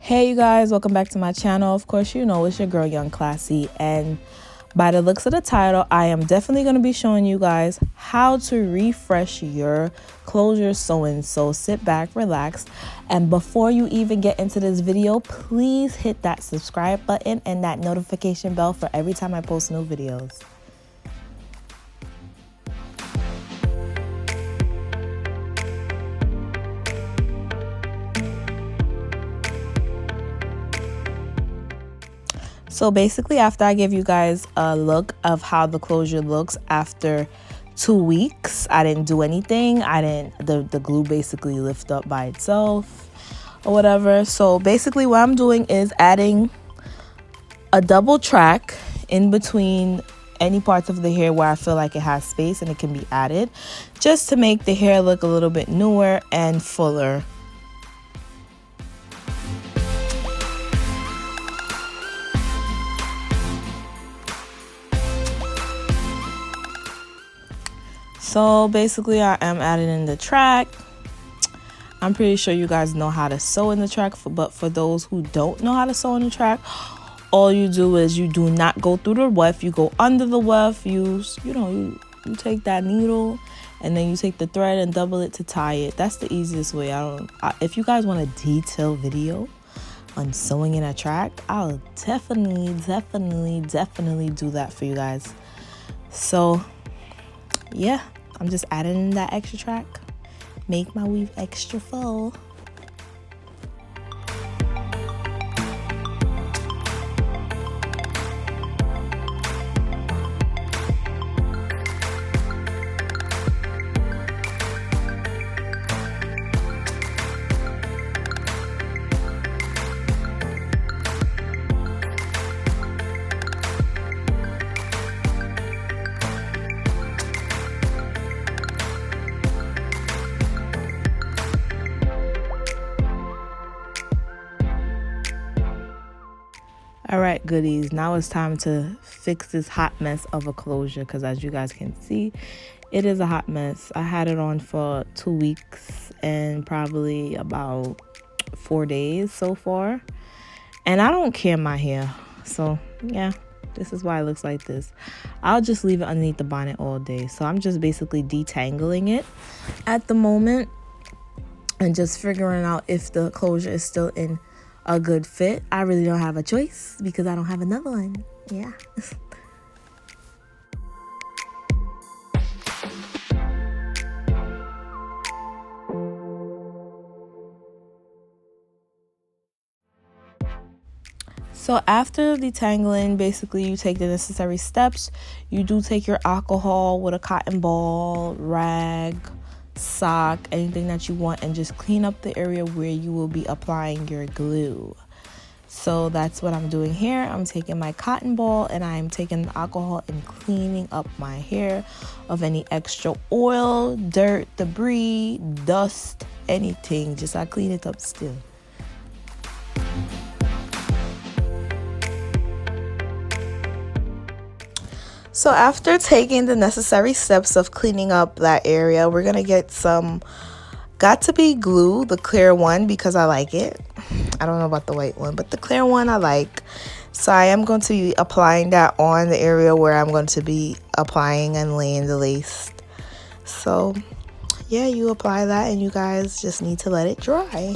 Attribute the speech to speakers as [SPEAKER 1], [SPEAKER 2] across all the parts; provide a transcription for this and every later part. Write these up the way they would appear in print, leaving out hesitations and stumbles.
[SPEAKER 1] Hey you guys, welcome back to my channel. Of course, you know it's your girl Yungclassy, and by the looks of the title, I am definitely going to be showing you guys how to refresh your closure sewing. So sit back, relax, and before you even get into this video, please hit that subscribe button and that notification bell for every time I post new videos. So basically, after I give you guys a look of how the closure looks after 2 weeks, I didn't do anything. The glue basically lift up by itself or whatever. So basically what I'm doing is adding a double track in between any parts of the hair where I feel like it has space and it can be added, just to make the hair look a little bit newer and fuller. So basically I am adding in the track. I'm pretty sure you guys know how to sew in the track, but for those who don't know how to sew in the track, all you do is you do not go through the weft, you go under the weft. You take that needle and then you take the thread and double it to tie it. That's the easiest way. If you guys want a detailed video on sewing in a track, I'll definitely do that for you guys. So yeah, I'm just adding in that extra track, make my weave extra full. All right, goodies, now it's time to fix this hot mess of a closure, because as you guys can see, it is a hot mess. I had it on for 2 weeks and probably about 4 days so far, and I don't care my hair, so yeah, this is why it looks like this. I'll just leave it underneath the bonnet all day. So I'm just basically detangling it at the moment and just figuring out if the closure is still in a good fit. I really don't have a choice because I don't have another one. Yeah. So after detangling, basically you take the necessary steps. You do take your alcohol with a cotton ball, rag, sock, anything that you want, and just clean up the area where you will be applying your glue. So that's what I'm doing here. I'm taking my cotton ball and I'm taking the alcohol and cleaning up my hair of any extra oil, dirt, debris, dust, anything. Just I clean it up still. So after taking the necessary steps of cleaning up that area, we're gonna get some got-to-be glue, the clear one, because I like it. I don't know about the white one, but the clear one I like. So I am going to be applying that on the area where I'm going to be applying and laying the lace. So yeah, you apply that and you guys just need to let it dry.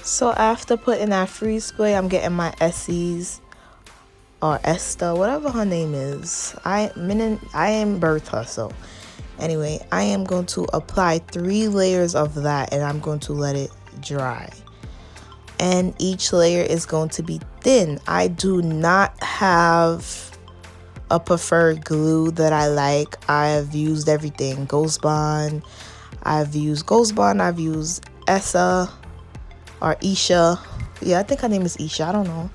[SPEAKER 1] So after putting that freeze spray, I'm getting my Essie's or Esther, whatever her name is. I am Bertha, so anyway, I am going to apply 3 layers of that and I'm going to let it dry. And each layer is going to be thin. I do not have a preferred glue that I like. I've used everything. I've used Essa or Isha, Yeah, I think her name is Isha. I don't know.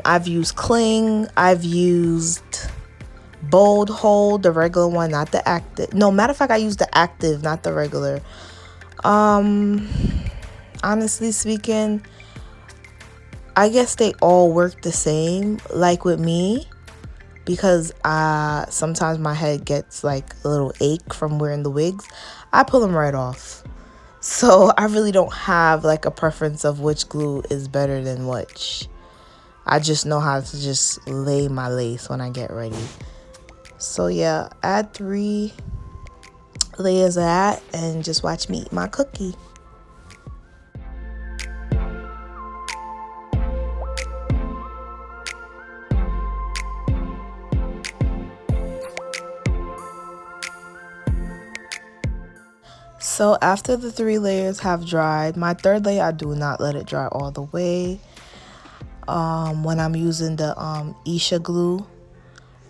[SPEAKER 1] I've used Cling. I've used Bold Hold, the regular one, not the active. No, matter of fact, I used the active, not the regular. Honestly speaking, I guess they all work the same. Like with me, because sometimes my head gets like a little ache from wearing the wigs, I pull them right off. So I really don't have like a preference of which glue is better than which. I just know how to just lay my lace when I get ready. So yeah, add 3 layers of that and just watch me eat my cookie. So after the 3 layers have dried, my 3rd layer, I do not let it dry all the way when I'm using the Isha glue.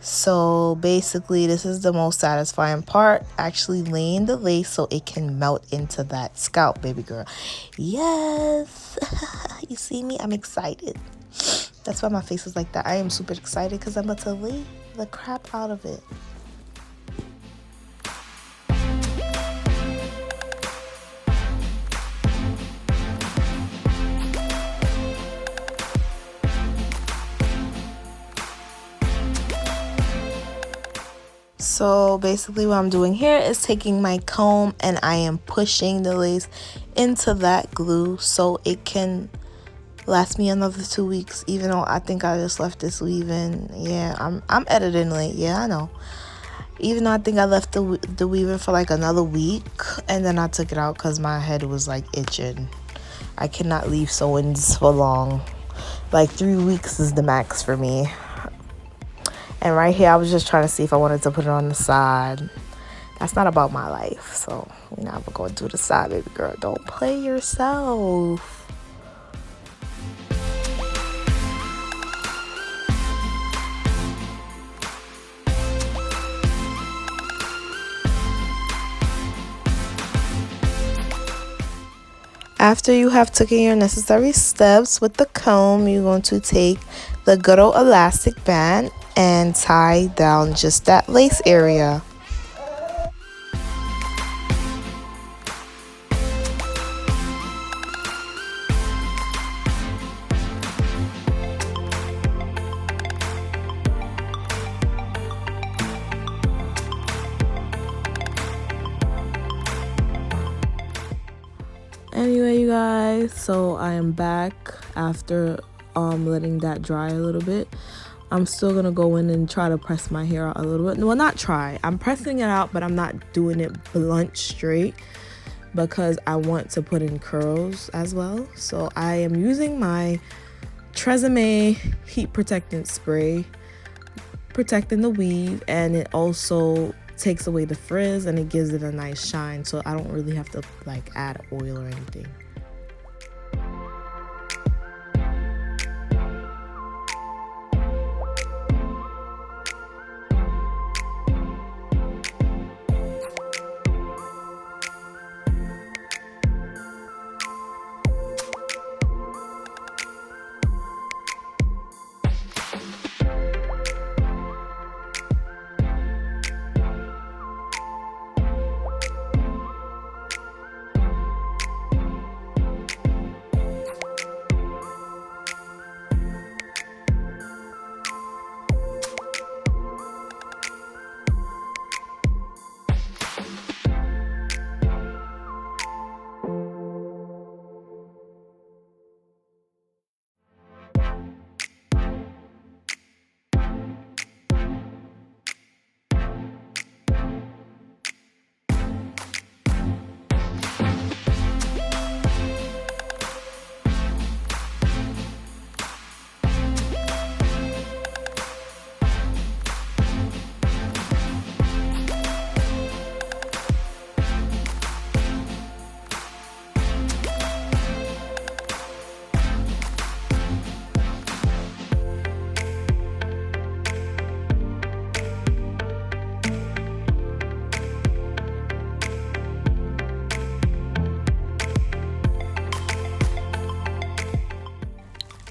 [SPEAKER 1] So basically, this is the most satisfying part, actually laying the lace so it can melt into that scalp, baby girl. Yes. You see me? I'm excited. That's why my face is like that. I am super excited because I'm about to lay the crap out of it. So basically what I'm doing here is taking my comb and I am pushing the lace into that glue so it can last me another 2 weeks, even though I think I just left this weave-in. Yeah, I'm editing late. Yeah, I know. Even though I think I left the weave-in for like another week and then I took it out because my head was like itching. I cannot leave sew-ins for long. Like 3 weeks is the max for me. And right here, I was just trying to see if I wanted to put it on the side. That's not about my life. So, we're not going to do the side, baby girl. Don't play yourself. After you have taken your necessary steps with the comb, you're going to take the good old elastic band and tie down just that lace area. Anyway, you guys, so I am back after letting that dry a little bit. I'm still gonna go in and try to press my hair out a little bit. Well, not try. I'm pressing it out, but I'm not doing it blunt straight because I want to put in curls as well. So I am using my Tresemme heat protectant spray, protecting the weave, and it also takes away the frizz and it gives it a nice shine, so I don't really have to like add oil or anything.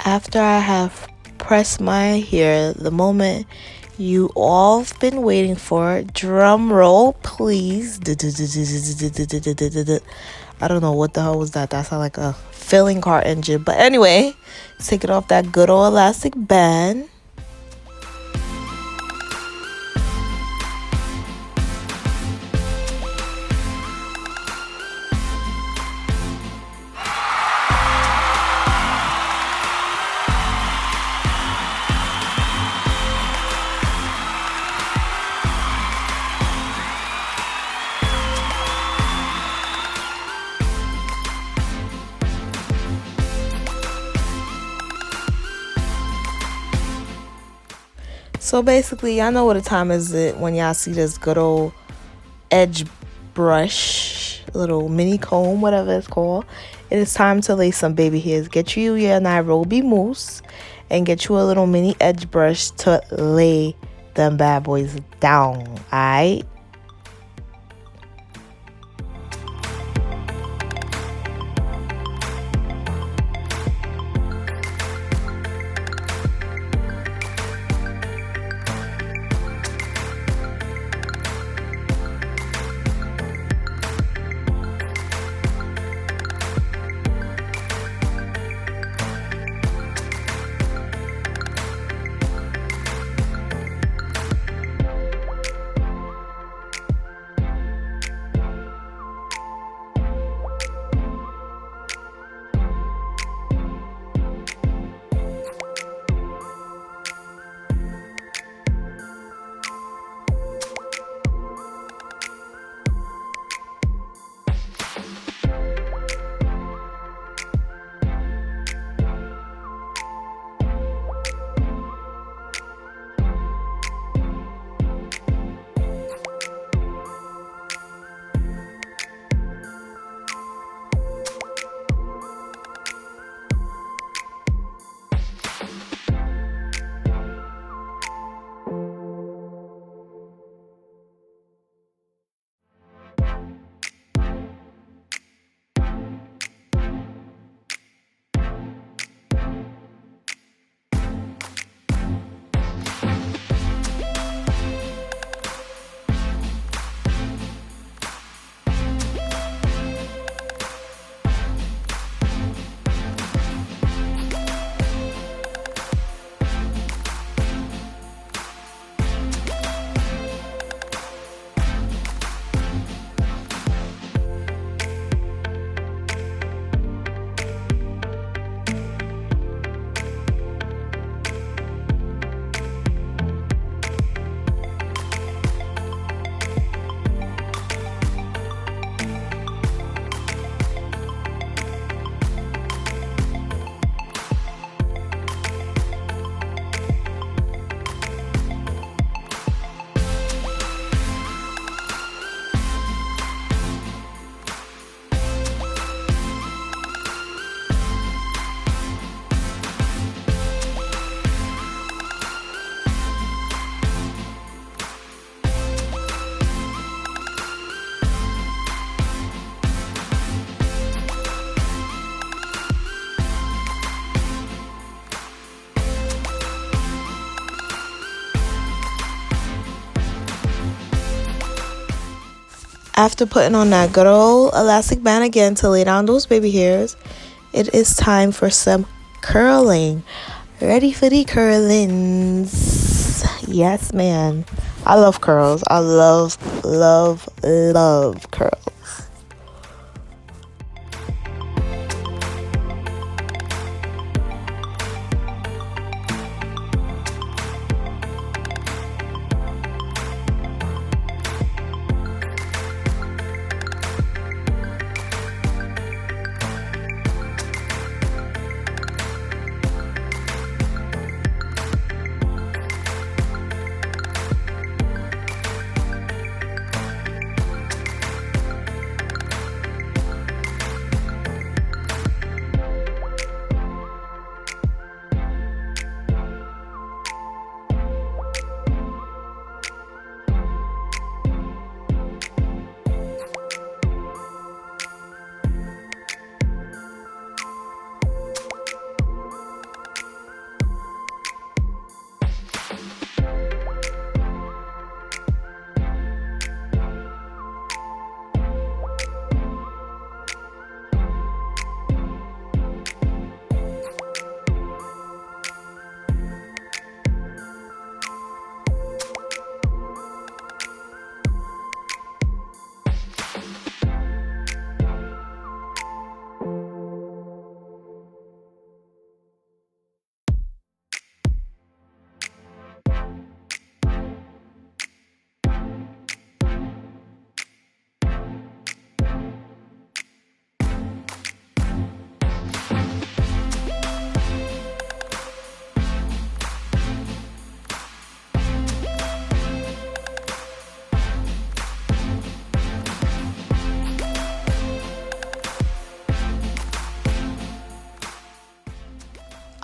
[SPEAKER 1] After I have pressed my hair, the moment you all have been waiting for, drum roll please. I don't know what the hell was that. That sounded like a filling car engine. But anyway, take it off that good old elastic band. So basically, y'all know what the time is it when y'all see this good old edge brush, little mini comb, whatever it's called. It is time to lay some baby hairs. Get you your Nairobi mousse and get you a little mini edge brush to lay them bad boys down, alright? After putting on that good old elastic band again to lay down those baby hairs, it is time for some curling. Ready for the curlings? Yes, man. I love curls. I love curls.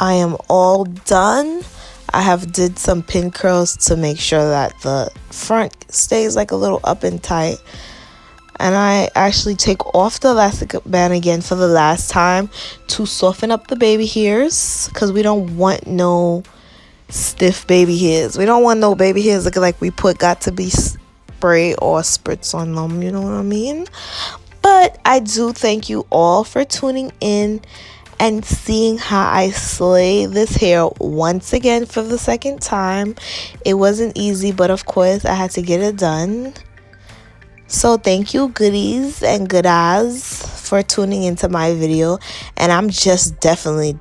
[SPEAKER 1] I am all done. I have did some pin curls to make sure that the front stays like a little up and tight. And I actually take off the elastic band again for the last time to soften up the baby hairs, because we don't want no stiff baby hairs. We don't want no baby hairs looking like we put got to be spray or spritz on them, you know what I mean? But I do thank you all for tuning in and seeing how I slay this hair once again for the second time. It wasn't easy, but of course I had to get it done. So thank you, goodies and goodahs, for tuning into my video. And I'm just definitely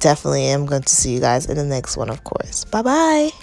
[SPEAKER 1] am going to see you guys in the next one, of course. Bye bye.